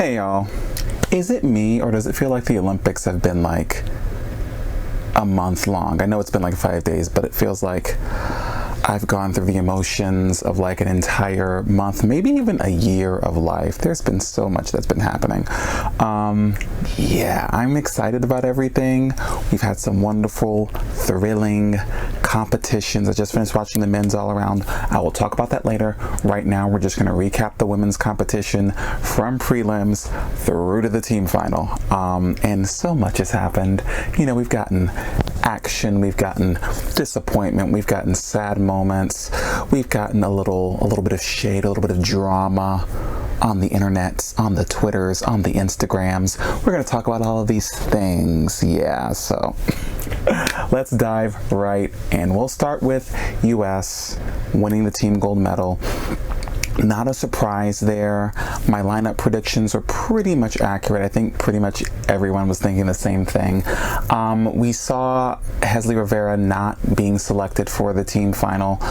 Hey y'all, is it me or does it feel like the Olympics have been like a month long? I know it's been like 5 days, but it feels like I've gone through the emotions of like an entire month, maybe even a year of life. There's been so much that's been happening. Yeah, I'm excited about everything. We've had some wonderful, thrilling competitions. I just finished watching the men's all around. I will talk about that later. Right now, we're just going to recap the women's competition from prelims through to the team final. And so much has happened. You know, we've gotten action, we've gotten disappointment, we've gotten sad moments, we've gotten a little bit of shade, a little bit of drama on the internet, on the Twitters, on the Instagrams. We're going to talk about all of these things. Yeah, so let's dive right in. We'll start with US winning the team gold medal. Not a surprise there. My lineup predictions are pretty much accurate. I think pretty much everyone was thinking the same thing. We saw Hesley Rivera not being selected for the team final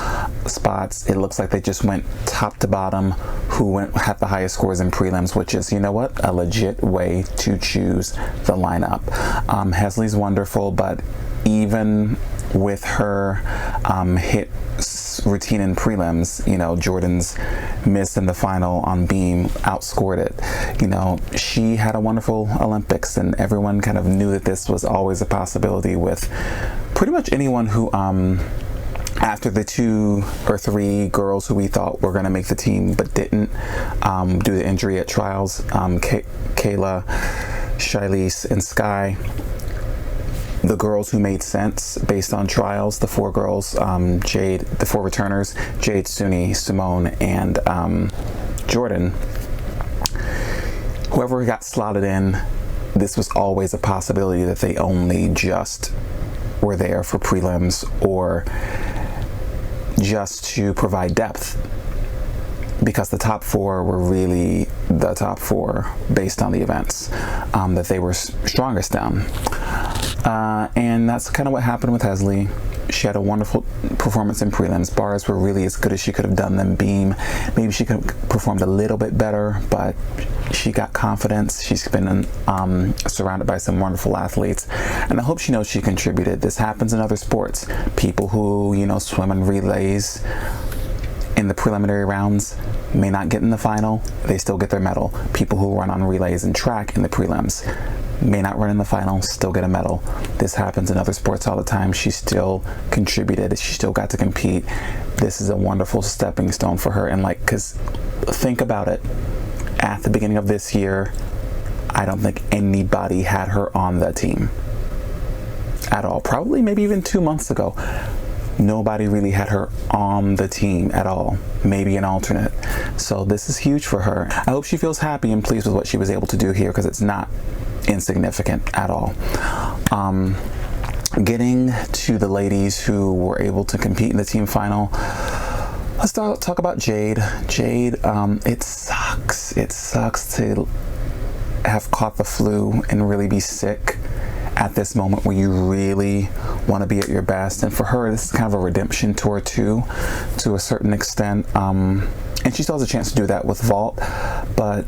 spots. It looks like they just went top to bottom who had the highest scores in prelims, which is, you know what, a legit way to choose the lineup. Hesley's wonderful, but even with her hit routine in prelims, you know, Jordan's miss in the final on beam outscored it. You know, she had a wonderful Olympics, and everyone kind of knew that this was always a possibility with pretty much anyone who after the 2 or 3 girls who we thought were going to make the team but didn't due to injury at trials, Kayla, Shilese, and Sky. The girls who made sense based on trials, the 4 girls, Jade, the 4 returners, Jade, Suni, Simone, and Jordan. Whoever got slotted in, this was always a possibility that they only just were there for prelims or just to provide depth, because the top 4 were really the top 4 based on the events that they were strongest down. And that's kind of what happened with Hesley. She had a wonderful performance in prelims. Bars were really as good as she could have done them. Beam, maybe she could have performed a little bit better, but she got confidence. She's been surrounded by some wonderful athletes, and I hope she knows she contributed. This happens in other sports. People who, you know, swim in relays in the preliminary rounds may not get in the final, they still get their medal. People who run on relays and track in the prelims may not run in the final, still get a medal. This happens in other sports all the time. She still contributed. She still got to compete. This is a wonderful stepping stone for her. And like, because think about it, at the beginning of this year, I don't think anybody had her on the team at all. Probably maybe even 2 months ago. Nobody really had her on the team at all, maybe an alternate. So this is huge for her. I hope she feels happy and pleased with what she was able to do here, because it's not insignificant at all. Getting to the ladies who were able to compete in the team final, let's talk about Jade. Jade, it sucks. It sucks to have caught the flu and really be sick at this moment where you really want to be at your best. And for her, this is kind of a redemption tour too, to a certain extent. And she still has a chance to do that with vault, but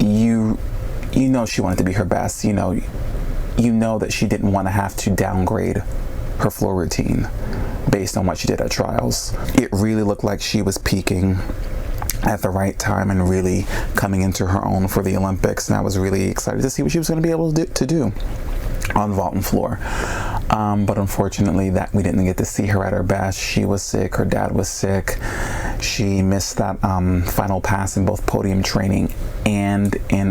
you know she wanted to be her best. You know that she didn't want to have to downgrade her floor routine based on what she did at trials. It really looked like she was peaking at the right time and really coming into her own for the Olympics, and I was really excited to see what she was going to be able to do on vault and floor. But unfortunately that we didn't get to see her at her best. She was sick, her dad was sick. She missed that final pass in both podium training and in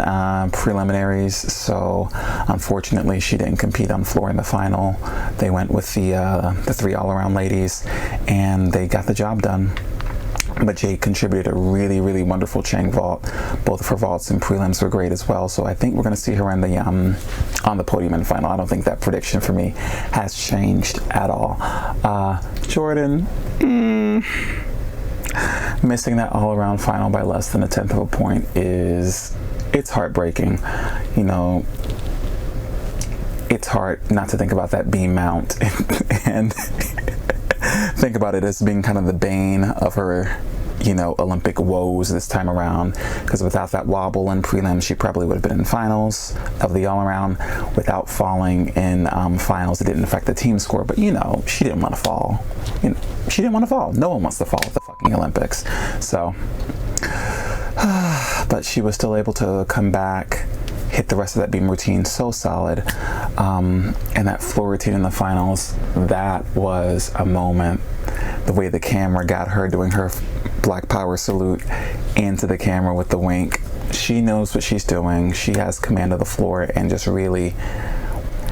preliminaries, so unfortunately she didn't compete on floor in the final. They went with the 3 all-around ladies and they got the job done. But Jade contributed a really, really wonderful Chang vault. Both of her vaults and prelims were great as well. So I think we're going to see her on the podium in the final. I don't think that prediction for me has changed at all. Jordan, missing that all-around final by less than 1/10 of a point it's heartbreaking. You know, it's hard not to think about that beam mount and think about it as being kind of the bane of her Olympic woes this time around, because without that wobble in prelims, she probably would have been in finals of the all-around. Without falling in finals, it didn't affect the team score, but she didn't want to fall. She didn't want to fall. No one wants to fall at the fucking Olympics. So, but she was still able to come back, hit the rest of that beam routine so solid, and that floor routine in the finals, that was a moment. The way the camera got her doing her Black Power salute into the camera with the wink. She knows what she's doing. She has command of the floor, and just really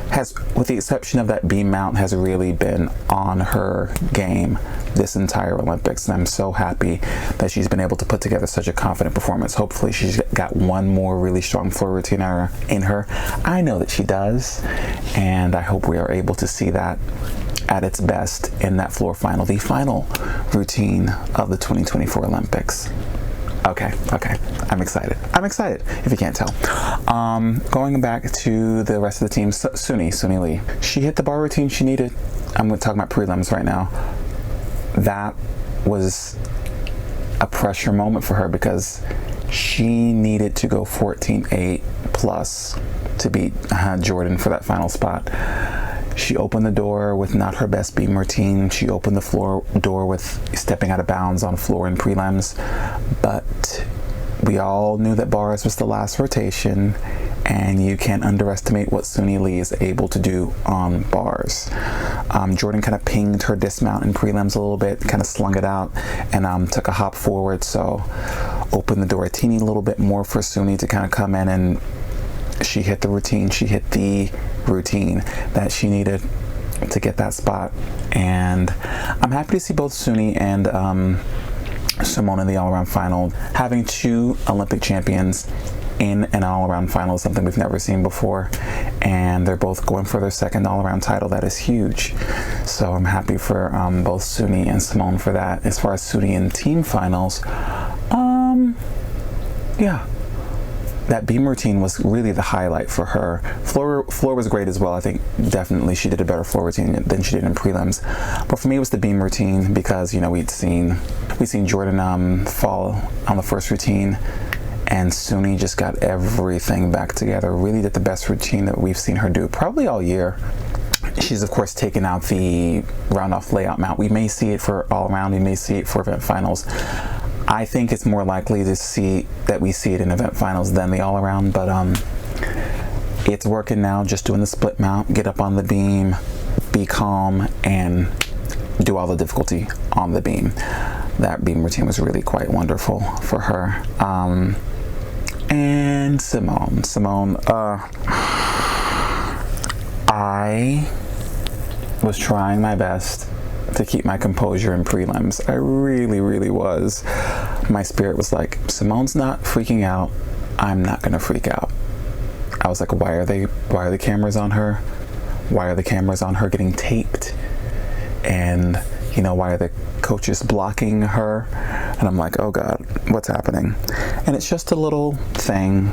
has, with the exception of that beam mount, has really been on her game this entire Olympics. And I'm so happy that she's been able to put together such a confident performance. Hopefully she's got one more really strong floor routine in her. I know that she does, and I hope we are able to see that at its best in that floor final, the final routine of the 2024 Olympics. Okay, I'm excited, if you can't tell. Going back to the rest of the team, Suni Lee, she hit the bar routine she needed. I'm talking about prelims right now. That was a pressure moment for her, because she needed to go 14.8 plus to beat Jordan for that final spot. She opened the door with not her best beam routine. She opened the floor door with stepping out of bounds on floor in prelims. But we all knew that bars was the last rotation, and you can't underestimate what Suni Lee is able to do on bars. Jordan kind of pinged her dismount in prelims a little bit, kind of slung it out, and took a hop forward. So opened the door a teeny little bit more for Suni to kind of come in, and she hit the routine. She hit the routine that she needed to get that spot. And I'm happy to see both Suni and Simone in the all-around final. Having two Olympic champions in an all-around final is something we've never seen before, and they're both going for their second all-around title. That is huge. So I'm happy for both Suni and Simone for that. As far as Suni in team finals, yeah, that beam routine was really the highlight for her. Floor was great as well. I think definitely she did a better floor routine than she did in prelims. But for me, it was the beam routine, because we'd seen Jordan fall on the first routine, and Suni just got everything back together. Really did the best routine that we've seen her do probably all year. She's of course taken out the round off layout mount. We may see it for all around. We may see it for event finals. I think it's more likely to see that we see it in event finals than the all around, but it's working now. Just doing the split mount, get up on the beam, be calm, and do all the difficulty on the beam. That beam routine was really quite wonderful for her. And Simone, I was trying my best to keep my composure in prelims. I really was. My spirit was like, Simone's not freaking out, I'm not gonna freak out. I was like, why are the cameras on her? Why are the cameras on her getting taped? And why are the coaches blocking her? And I'm like, oh God, what's happening? And it's just a little thing.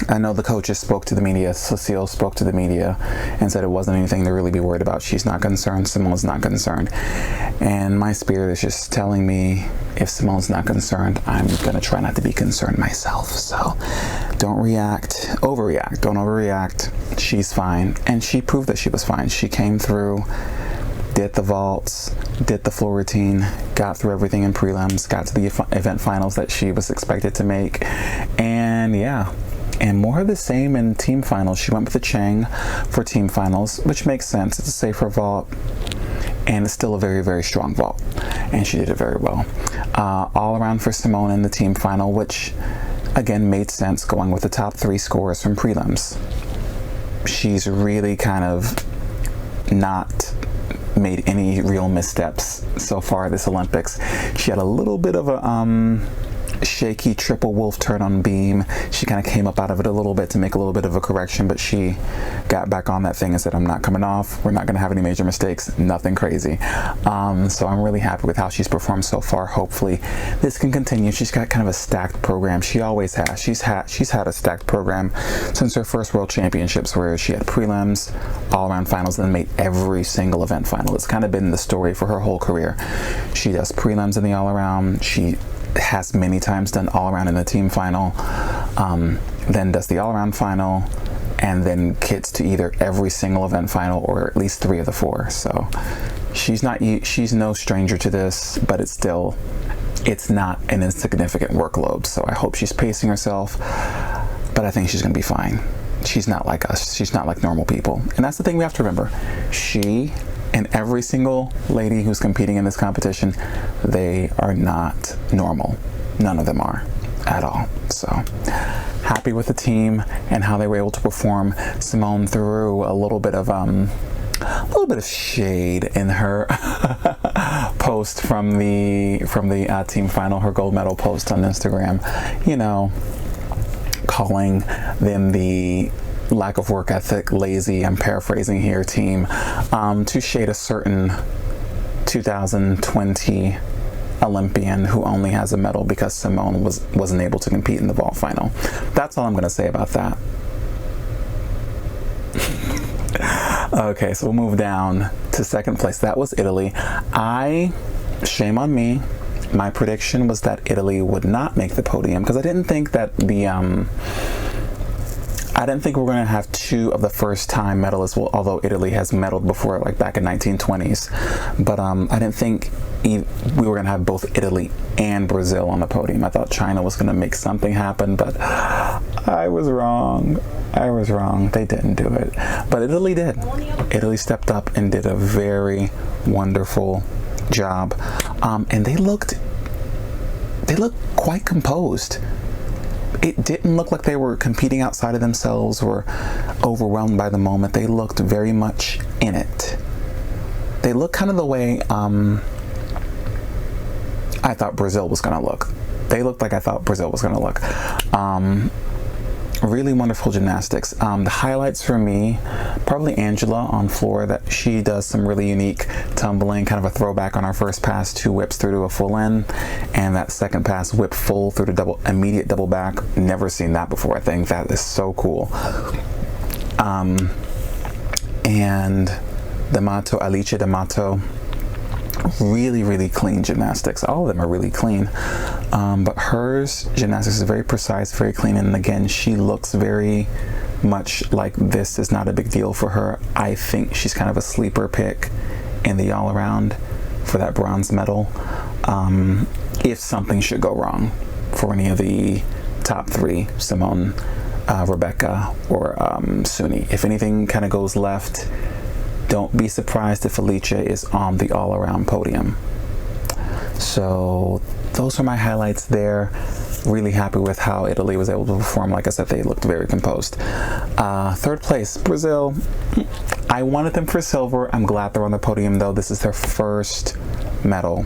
I know the coaches spoke to the media. Cecile spoke to the media and said it wasn't anything to really be worried about. She's not concerned. Simone's not concerned. And my spirit is just telling me, if Simone's not concerned, I'm going to try not to be concerned myself. So don't overreact. Don't overreact. She's fine. And she proved that she was fine. She came through, did the vaults, did the floor routine, got through everything in prelims, got to the event finals that she was expected to make. And yeah. And more of the same in team finals. She went with the Chang for team finals, which makes sense. It's a safer vault, and it's still a very strong vault. And she did it very well. All around for Simone in the team final, which again made sense going with the top 3 scorers from prelims. She's really kind of not made any real missteps so far this Olympics. She had a little bit of a shaky triple wolf turn on beam. She kind of came up out of it a little bit to make a little bit of a correction, but she got back on that thing and said, I'm not coming off. We're not going to have any major mistakes, nothing crazy. So I'm really happy with how she's performed so far. Hopefully this can continue. She's got kind of a stacked program. She always has. She's had a stacked program since her first World Championships, where she had prelims, all-around finals, and then made every single event final. It's kind of been the story for her whole career. She does prelims in the all-around. She has many times done all-around in the team final, then does the all-around final, and then gets to either every single event final or at least 3 of the 4. So she's no stranger to this, but it's not an insignificant workload. So I hope she's pacing herself, but I think she's going to be fine. She's not like us. She's not like normal people. And that's the thing we have to remember. She and every single lady who's competing in this competition, they are not normal. None of them are at all. So happy with the team and how they were able to perform. Simone threw a little bit of shade in her post from the team final, her gold medal post on Instagram, calling them the lack of work ethic, lazy, I'm paraphrasing here, team, to shade a certain 2020 Olympian who only has a medal because Simone wasn't able to compete in the vault final. That's all I'm going to say about that. Okay, so we'll move down to second place. That was Italy. Shame on me. My prediction was that Italy would not make the podium because I didn't think that I didn't think we were going to have 2 of the first-time medalists, although Italy has medaled before, like back in 1920s. But I didn't think we were going to have both Italy and Brazil on the podium. I thought China was going to make something happen, but I was wrong. They didn't do it. But Italy did. Italy stepped up and did a very wonderful job. And they looked quite composed. It didn't look like they were competing outside of themselves or overwhelmed by the moment. They looked very much in it. They looked kind of the way I thought Brazil was going to look. They looked like I thought Brazil was going to look. Really wonderful gymnastics. The highlights for me, probably Angela on floor. That she does some really unique tumbling, kind of a throwback on our first pass, 2 whips through to a full in, and that second pass whip full through to immediate double back. Never seen that before. I think that is so cool. And Alice D'Amato, really, really clean gymnastics. All of them are really clean. But hers gymnastics is very precise, very clean. And again, she looks very much like this is not a big deal for her. I think she's kind of a sleeper pick in the all around for that bronze medal. If something should go wrong for any of the top 3, Simone, Rebecca, or Suni. If anything kind of goes left, don't be surprised if Felice is on the all-around podium. So those are my highlights there. Really happy with how Italy was able to perform. Like I said, they looked very composed. Third place, Brazil. I wanted them for silver. I'm glad they're on the podium, though. This is their first medal,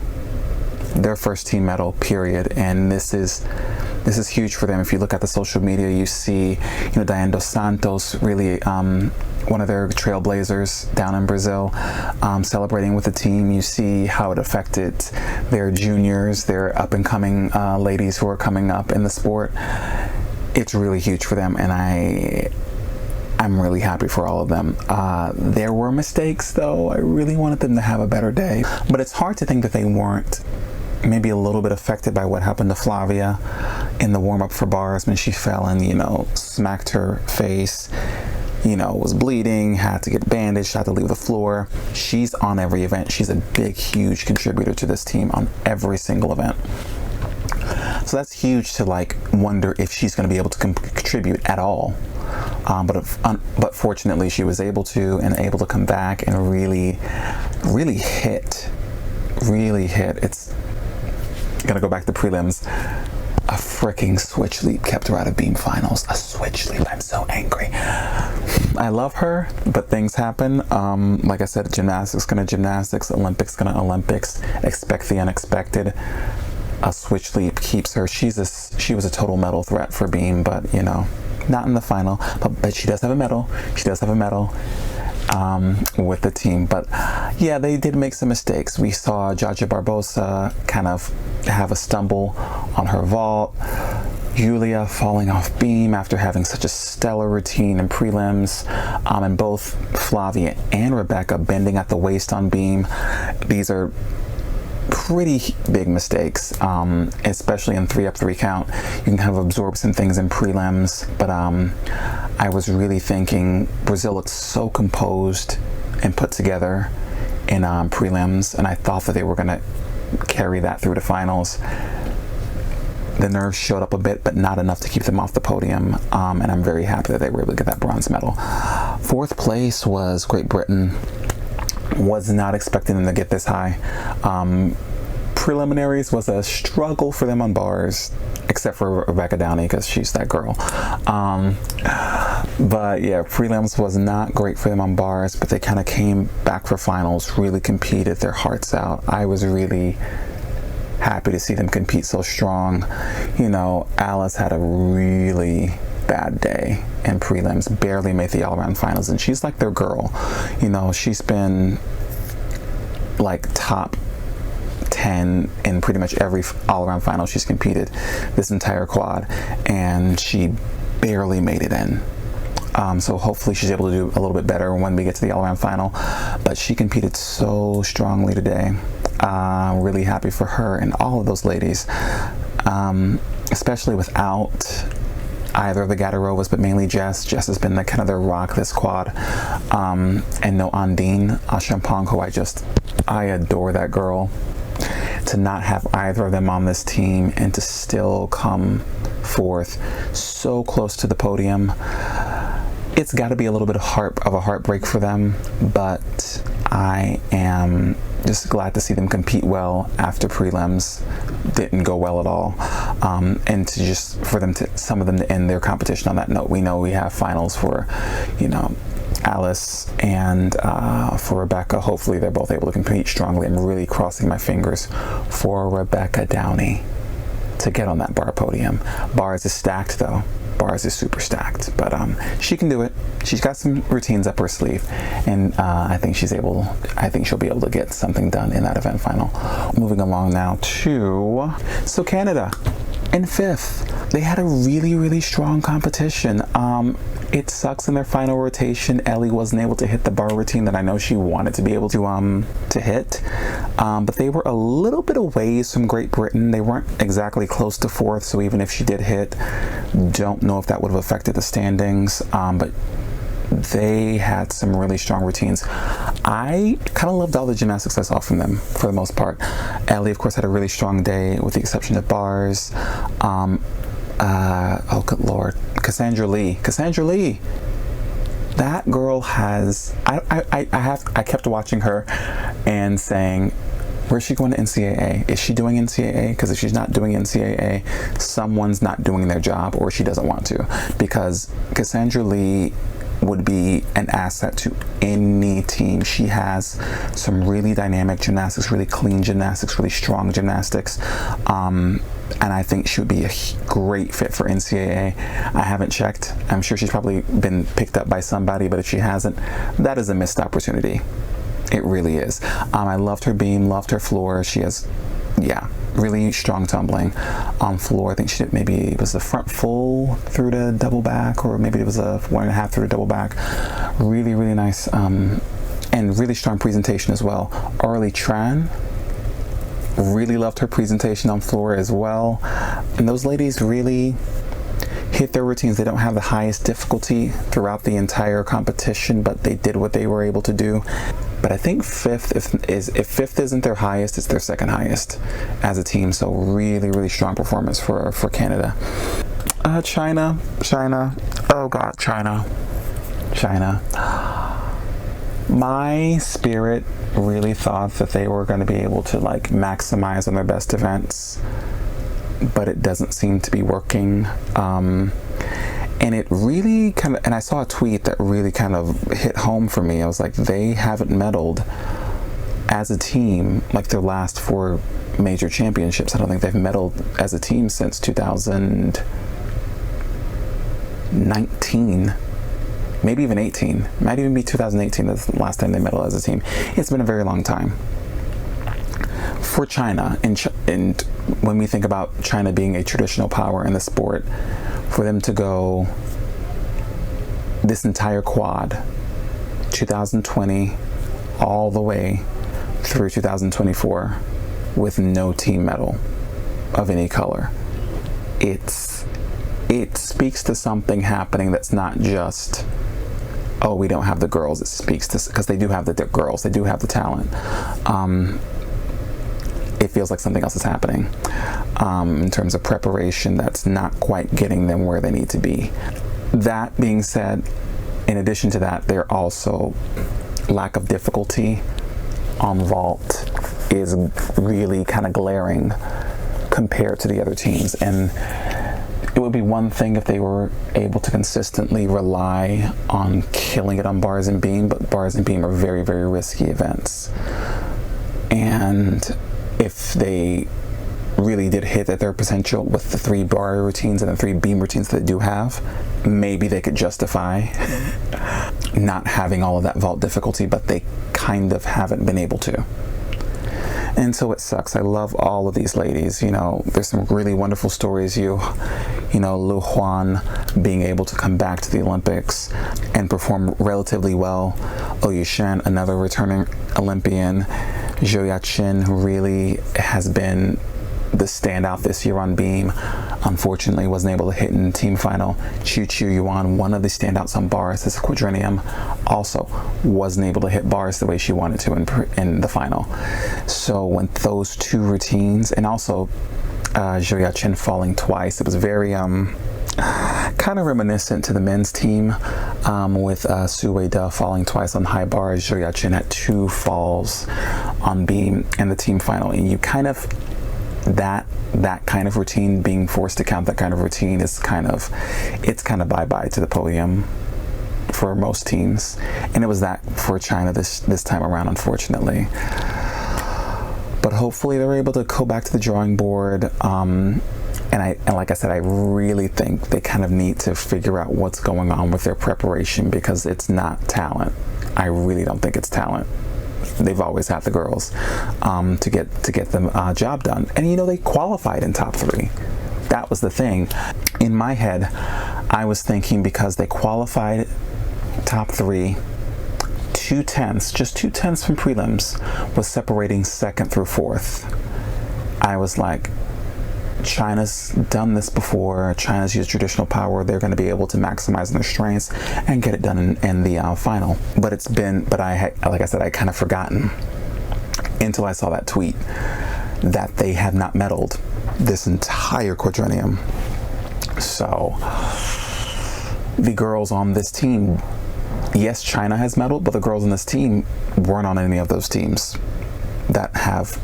their first team medal, period. And this is huge for them. If you look at the social media, you see, Diane dos Santos, really one of their trailblazers down in Brazil, celebrating with the team. You see how it affected their juniors, their up-and-coming ladies who are coming up in the sport. It's really huge for them, and I'm really happy for all of them. There were mistakes, though. I really wanted them to have a better day, but it's hard to think that they weren't maybe a little bit affected by what happened to Flavia in the warm-up for bars when she fell and, smacked her face, was bleeding, had to get bandaged, had to leave the floor. She's on every event. She's a big, huge contributor to this team on every single event. So that's huge to wonder if she's going to be able to contribute at all. But fortunately, she was able to come back and really, really hit. It's gonna go back to prelims. A freaking switch leap kept her out of beam finals. A switch leap. I'm so angry. I love her, but things happen. Like I said, gymnastics gonna gymnastics, Olympics gonna Olympics. Expect the unexpected. a switch leap keeps her. She was a total medal threat for beam, but you know, not in the final. But she does have a medal. She does have a medal with the team. But yeah, they did make some mistakes. We saw Jaja Barbosa kind of have a stumble on her vault. Yulia falling off beam after having such a stellar routine in prelims, and both Flavia and Rebecca bending at the waist on beam. These are pretty big mistakes, especially in 3 up 3 count. You can kind of absorb some things in prelims, but I was really thinking Brazil looked so composed and put together in prelims, and I thought that they were going to carry that through to finals. The nerves showed up a bit, but not enough to keep them off the podium, and I'm very happy that they were able to get that bronze medal. 4th place was Great Britain. Was not expecting them to get this high. Preliminaries was a struggle for them on bars, except for Rebecca Downey, because she's that girl. But yeah, prelims was not great for them on bars, but they kind of came back for finals, really competed their hearts out. I was really happy to see them compete so strong. You know, Alice had a really bad day in prelims, barely made the all-around finals, and she's like their girl. You know, she's been like top 10 in pretty much every all-around final she's competed this entire quad, and she barely made it in. So hopefully she's able to do a little bit better when we get to the all-around final, but she competed so strongly today. Really happy for her and all of those ladies, especially without either of the Gadarovas, but mainly Jess. Jess has been the kind of their rock this quad, and no Andine Champagne, who I adore that girl. To not have either of them on this team and to still come forth so close to the podium, it's got to be a little bit of a heartbreak for them, but I am just glad to see them compete well after prelims didn't go well at all, and to just for them to some of them to end their competition on that note. We know we have finals for, you know, Alice and for Rebecca. Hopefully they're both able to compete strongly. I'm really crossing my fingers for Rebecca Downey to get on that bar podium. Bars is stacked though. Bars is super stacked, but she can do it. She's got some routines up her sleeve, and I think she'll be able to get something done in that event final. Moving along now to Canada in 5th. They had a really strong competition. It sucks in their final rotation. Ellie wasn't able to hit the bar routine that I know she wanted to be able to hit, but they were a little bit away from Great Britain. They weren't exactly close to 4th, so even if she did hit, don't know if that would have affected the standings, but they had some really strong routines. I kind of loved all the gymnastics I saw from them for the most part. Ellie, of course, had a really strong day with the exception of bars. Oh good lord, Cassandra Lee, that girl has, I kept watching her and saying, where's she going to NCAA? Is she doing NCAA? Because if she's not doing NCAA, someone's not doing their job, or she doesn't want to, because Cassandra Lee would be an asset to any team. She has some really dynamic gymnastics, really clean gymnastics, really strong gymnastics, and I think she would be a great fit for NCAA. I haven't checked. I'm sure she's probably been picked up by somebody, but if she hasn't, that is a missed opportunity. It really is. I loved her beam, loved her floor. She has, really strong tumbling on floor. I think she did, maybe it was the front full through the double back, or maybe it was a 1.5 through the double back. Really nice, and really strong presentation as well. Arlie Tran, really loved her presentation on floor as well. And those ladies really hit their routines. They don't have the highest difficulty throughout the entire competition, but they did what they were able to do. But I think 5th if 5th isn't their highest, it's their 2nd highest as a team. So really strong performance for Canada. China. Oh God, China. My spirit really thought that they were going to be able to like maximize on their best events, but it doesn't seem to be working. And it really kind of, and I saw a tweet that really kind of hit home for me. I was like, they haven't medaled as a team like their last 4 major championships. I don't think they've medaled as a team since 2019, maybe even 18. Might even be 2018. That's the last time they medaled as a team. It's been a very long time. For China, and when we think about China being a traditional power in the sport, for them to go this entire quad, 2020 all the way through 2024 with no team medal of any color, it speaks to something happening that's not just, oh, we don't have the girls. It speaks to, because they do have the girls, they do have the talent. It feels like something else is happening in terms of preparation that's not quite getting them where they need to be. That being said, in addition to that, there also lack of difficulty on vault is really kind of glaring compared to the other teams. And it would be one thing if they were able to consistently rely on killing it on bars and beam, but bars and beam are very, very risky events. And if they really did hit at their potential with the 3 bar routines and the 3 beam routines that they do have, maybe they could justify not having all of that vault difficulty, but they kind of haven't been able to. And so it sucks. I love all of these ladies. You know, there's some really wonderful stories. You know, Lu Huan being able to come back to the Olympics and perform relatively well. Oyu Shen, another returning Olympian. Zhou Yaqin, who really has been the standout this year on beam, unfortunately wasn't able to hit in the team final. Chu Yuan, one of the standouts on bars this quadrennium, also wasn't able to hit bars the way she wanted to in the final. So when those 2 routines, and also Zhou Yaqin falling twice, it was very kind of reminiscent to the men's team with Su Weida falling twice on high bars. Zhou Yaqin had 2 falls on beam in the team final, and you kind of that kind of routine, being forced to count that kind of routine, is kind of bye-bye to the podium for most teams. And it was that for China this time around, unfortunately. But hopefully they're able to go back to the drawing board. And like I said, I really think they kind of need to figure out what's going on with their preparation, because it's not talent. I really don't think it's talent. They've always had the girls to get the job done. And you know, they qualified in top 3. That was the thing. In my head, I was thinking, because they qualified top 3, 2/10, just 2/10 from prelims was separating 2nd through 4th. I was like, China's done this before. China's used traditional power. They're going to be able to maximize their strengths and get it done in the final. But like I said, I kind of forgotten until I saw that tweet that they had not medaled this entire quadrennium. So the girls on this team, yes, China has medaled, but the girls on this team weren't on any of those teams that have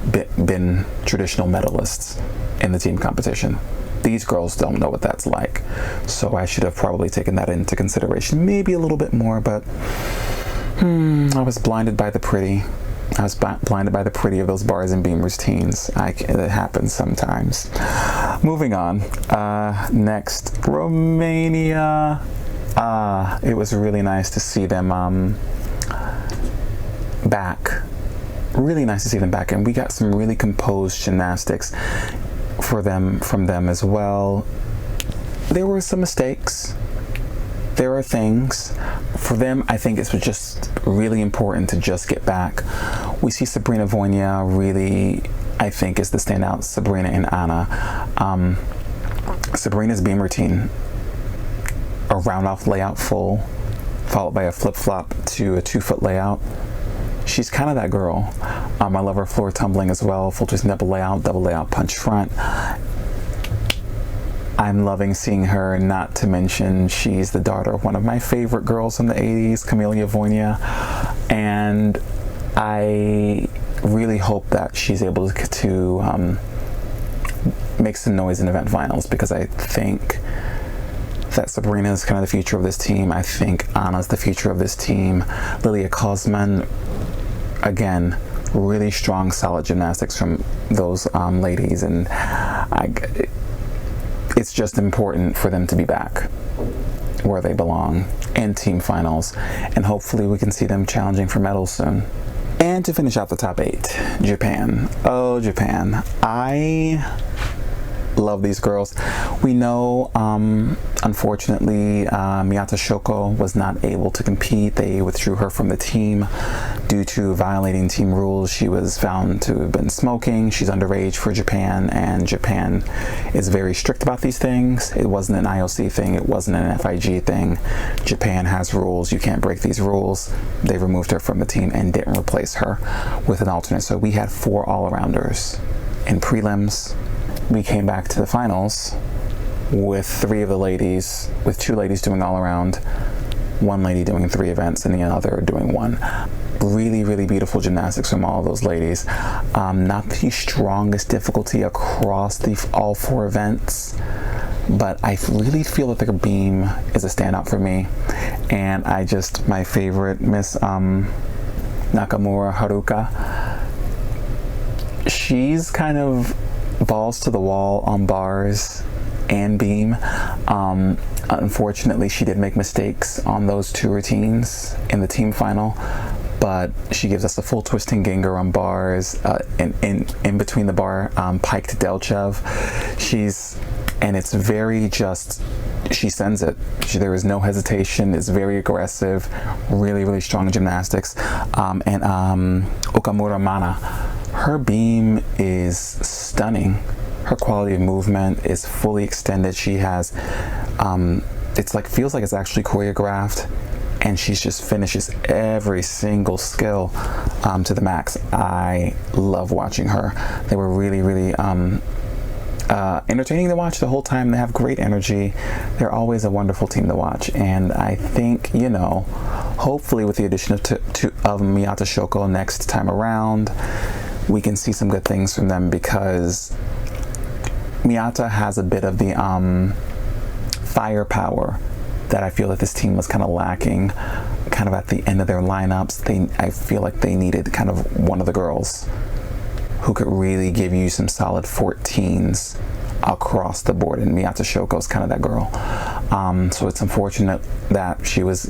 been traditional medalists in the team competition. These girls don't know what that's like. So I should have probably taken that into consideration, maybe a little bit more, but I was blinded by the pretty. I was blinded by the pretty of those bars and beam routines. It happens sometimes. Moving on. Next, Romania. It was really nice to see them back. Really nice to see them back, and we got some really composed gymnastics from them as well. There were some mistakes. There are things. For them, I think it was just really important to just get back. We see Sabrina Voyna really, I think, is the standout. Sabrina and Anna. Sabrina's beam routine, a round off layout full, followed by a flip flop to a 2-foot layout. She's kind of that girl. I love her floor tumbling as well. Full twist double layout punch front. I'm loving seeing her, not to mention she's the daughter of one of my favorite girls from the 80s, Camelia Voyna. And I really hope that she's able to make some noise in event finals, because I think that Sabrina is kind of the future of this team. I think Anna's the future of this team. Lilia Kozman, again, really strong, solid gymnastics from those ladies, and it's just important for them to be back where they belong in team finals, and hopefully we can see them challenging for medals soon. And to finish out the top 8, Japan. Oh, Japan. I love these girls. We know, unfortunately, Miyata Shoko was not able to compete. They withdrew her from the team due to violating team rules. She was found to have been smoking. She's underage for Japan, and Japan is very strict about these things. It wasn't an IOC thing. It wasn't an FIG thing. Japan has rules. You can't break these rules. They removed her from the team and didn't replace her with an alternate. So we had 4 all-arounders in prelims. We came back to the finals with 3 of the ladies, with 2 ladies doing all around, 1 lady doing 3 events, and the other doing 1. Really, really beautiful gymnastics from all of those ladies. Not the strongest difficulty across all 4 events, but I really feel that their beam is a standout for me. And my favorite, Miss Nakamura Haruka, she's kind of balls to the wall on bars and beam. Unfortunately, she did make mistakes on those 2 routines in the team final, but she gives us a full twisting Ginger on bars, in between the bar, pike to Delchev. And it's very she sends it. There is no hesitation. It's very aggressive, really, really strong gymnastics. And Okamura Mana, her beam is stunning. Her quality of movement is fully extended. She has, feels like it's actually choreographed, and she just finishes every single skill to the max. I love watching her. They were really, really entertaining to watch the whole time. They have great energy. They're always a wonderful team to watch, and I think, hopefully with the addition of Miyata Shoko next time around, we can see some good things from them, because Miyata has a bit of the firepower that I feel that this team was kind of lacking, kind of at the end of their lineups. I feel like they needed kind of one of the girls who could really give you some solid 14s across the board, and Miyata Shoko is kind of that girl. So it's unfortunate that she was,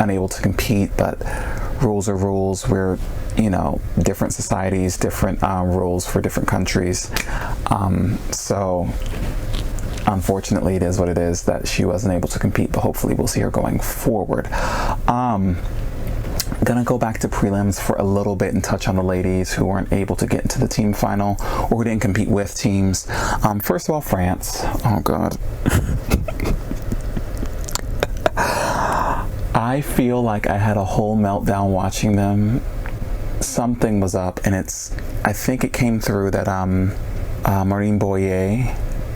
unable to compete, but rules are rules. We're different societies, different rules for different countries. So unfortunately, it is what it is that she wasn't able to compete, but hopefully we'll see her going forward. Gonna go back to prelims for a little bit and touch on the ladies who weren't able to get into the team final or who didn't compete with teams. First of all, France. Oh God. I feel like I had a whole meltdown watching them. Something was up, and I think it came through that Marine Boyer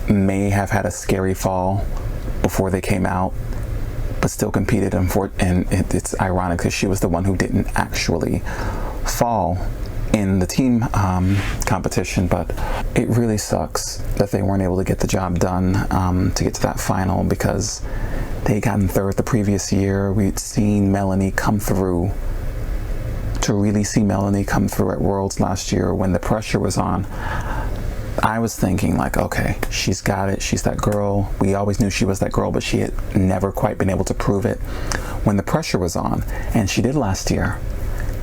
may have had a scary fall before they came out, but still competed, and it's ironic because she was the one who didn't actually fall in the team competition. But it really sucks that they weren't able to get the job done to get to that final, because they had gotten 3rd the previous year. We'd seen Melanie come through. To really see Melanie come through at Worlds last year when the pressure was on, I was thinking like, okay, she's got it. She's that girl. We always knew she was that girl, but she had never quite been able to prove it when the pressure was on, and she did last year.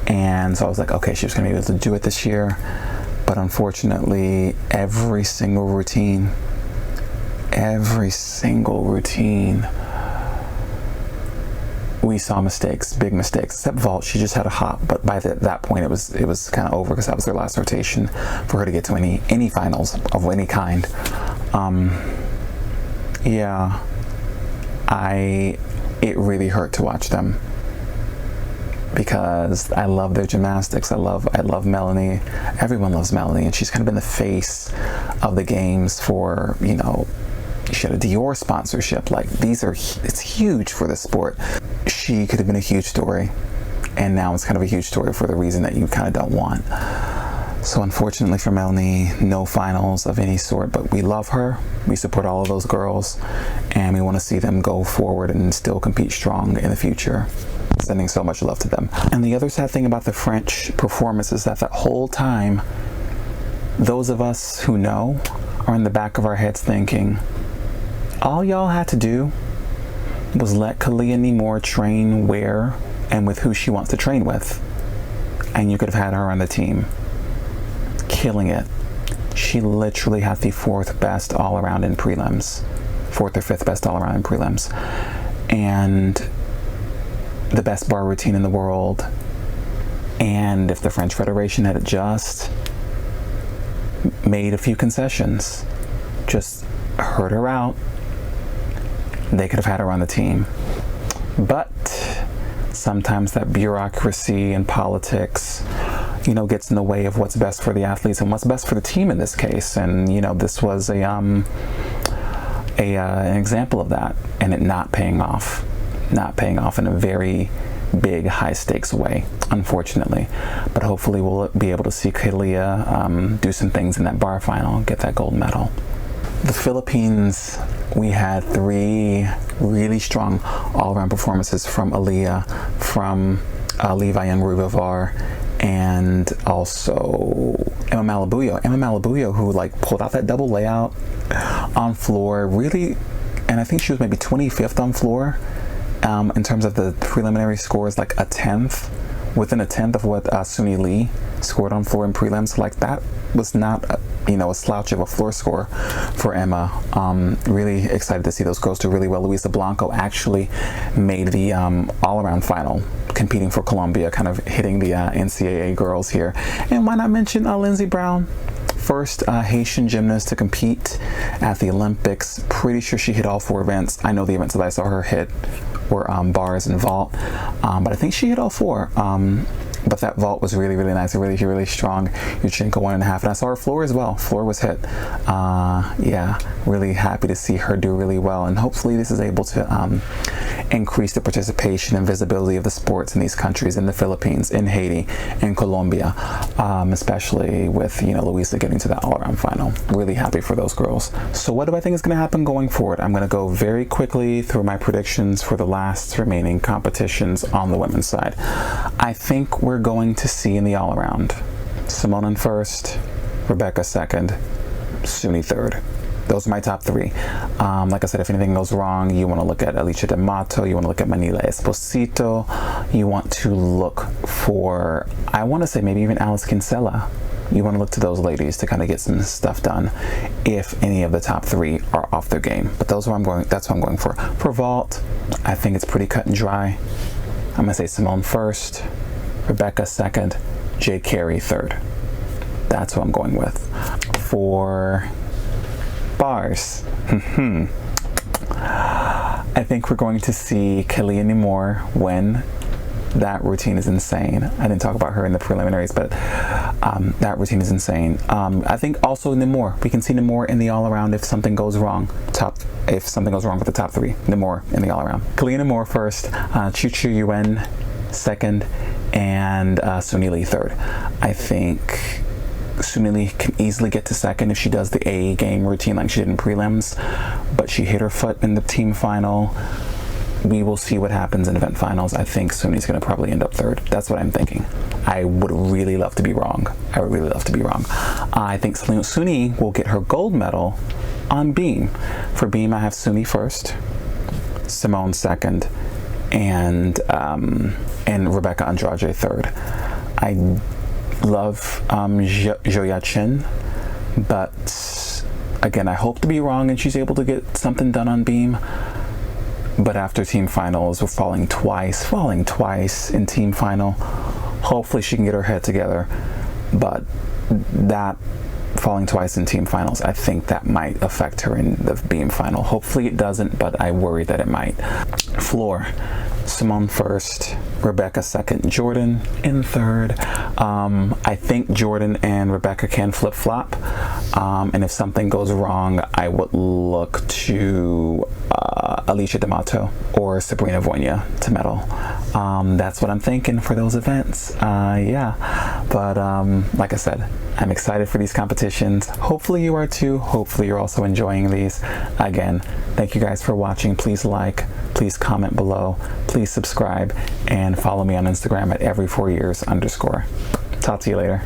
And so I was like, okay, she was gonna be able to do it this year. But unfortunately, every single routine, we saw mistakes, big mistakes, except vault. She just had a hop, but by that point it was kind of over, because that was their last rotation for her to get to any finals of any kind. It really hurt to watch them, because I love their gymnastics. I love Melanie. Everyone loves Melanie, and she's kind of been the face of the games for, she had a Dior sponsorship. Like, it's huge for the sport. She could have been a huge story, and now it's kind of a huge story for the reason that you kind of don't want. So unfortunately for Melanie, no finals of any sort, but we love her. We support all of those girls, and we want to see them go forward and still compete strong in the future. Sending so much love to them. And the other sad thing about the French performance is that whole time, those of us who know are in the back of our heads thinking, all y'all had to do was let Kalia Nimor train where and with who she wants to train with, and you could have had her on the team, killing it. She literally had the 4th best all-around in prelims, 4th or 5th best all-around in prelims, and the best bar routine in the world. And if the French Federation had just made a few concessions, just heard her out, they could have had her on the team. But sometimes that bureaucracy and politics, gets in the way of what's best for the athletes and what's best for the team in this case. And this was an example of that, and it not paying off in a very big, high stakes way, unfortunately. But hopefully we'll be able to see Kalia do some things in that bar final, get that gold medal. The Philippines, we had 3 really strong all-around performances from Aliyah, from Levi Young Ruvavar, and also Emma Malabuyo, who pulled out that double layout on floor, really, and I think she was maybe 25th on floor in terms of the preliminary scores, like within a tenth of what Suni Lee scored on floor in prelims. That was not a slouch of a floor score for Emma. Really excited to see those girls do really well. Luisa Blanco actually made the all-around final, competing for Colombia, kind of hitting the NCAA girls here. And why not mention Lindsey Brown, first Haitian gymnast to compete at the Olympics. Pretty sure she hit all 4 events. I know the events that I saw her hit were bars and vault, but I think she hit all 4. But that vault was really, really nice, really strong. Yurchenko 1.5, and I saw her floor as well. Floor was hit. Yeah, really happy to see her do really well, and hopefully this is able to increase the participation and visibility of the sports in these countries, in the Philippines, in Haiti, in Colombia, especially with Luisa getting to that all-around final. Really happy for those girls. So what do I think is going to happen going forward? I'm going to go very quickly through my predictions for the last remaining competitions on the women's side. I think we're going to see in the all-around Simone in first, Rebecca second, Suni third. Those are my top 3. Like I said, if anything goes wrong, you want to look at Alicia D'Amato, you want to look at Manila Esposito, you want to look for, I want to say maybe even Alice Kinsella. You want to look to those ladies to kind of get some stuff done if any of the top 3 are off their game. But that's what I'm going for. For vault, I think it's pretty cut and dry. I'm going to say Simone first, Rebecca second, Jay Carey third. That's what I'm going with. For bars, I think we're going to see Kalia Nimor win. That routine is insane. I didn't talk about her in the preliminaries, but that routine is insane. I think also Nimor, we can see Nimor in the all-around if something goes wrong. If something goes wrong with the top 3, Nimor in the all-around. Kalia Nimor first, Chu Chu Yuen second, and Suni Lee third. I think Suni Lee can easily get to second if she does the A game routine like she did in prelims, but she hit her foot in the team final. We will see what happens in event finals. I think Suni's going to probably end up third. That's what I'm thinking. I would really love to be wrong. I think Suni will get her gold medal on beam. For beam, I have Suni first, Simone second, and Rebecca Andrade third. I love Joya Chin, but again, I hope to be wrong and she's able to get something done on beam. But after team finals, we're falling twice in team final. Hopefully she can get her head together, but that falling twice in team finals, I think that might affect her in the beam final. Hopefully it doesn't, but I worry that it might. Floor, Simone first, Rebecca second, Jordan in third. I think Jordan and Rebecca can flip-flop, and if something goes wrong, I would look to Alicia D'Amato or Sabrina Voyna to medal. That's what I'm thinking for those events. Yeah, but like I said, I'm excited for these competitions. Hopefully you are too. Hopefully you're also enjoying these. Again, thank you guys for watching. Please like, please comment below, please subscribe, and follow me on Instagram at every4years_. Talk to you later.